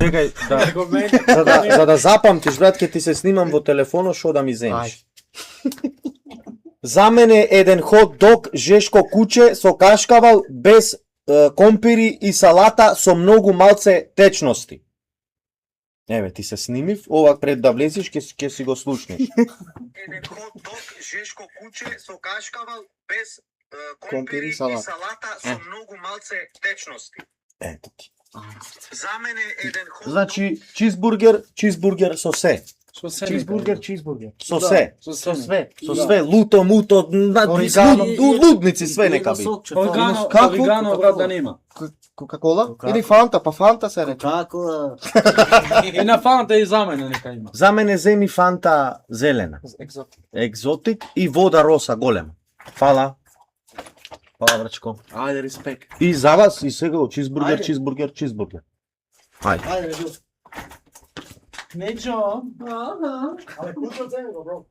Чекај, за да запамтиш, брат, ќе ти се снимам во телефонот, што да ми земеш. За мене еден хот дог, жешко куче со кашкавал без компири и салата со многу малце течности. Еве, ти се снимив, ова пред да влезиш ќе си го слушнеш. Еден хот дог, жешко куче со кашкавал без компири и салата со многу малце течности. Ето ти. За мене еден хот. Значи чизбургер со се. Чизбургер. Со се. Со све, луто, муто, лудници све нека би. Орегано брат да нема. Кока-кола? Или фанта, па фанта се рече. Како? И на фанта и за мене нека има. За мене земи фанта зелена. Екзотик и вода роса голема. Фала. Фала, брачко. Ајде, респект. И за вас, и сега чизбургер. Ајде. Ајде, Нечо. Але кучо ценго, бро.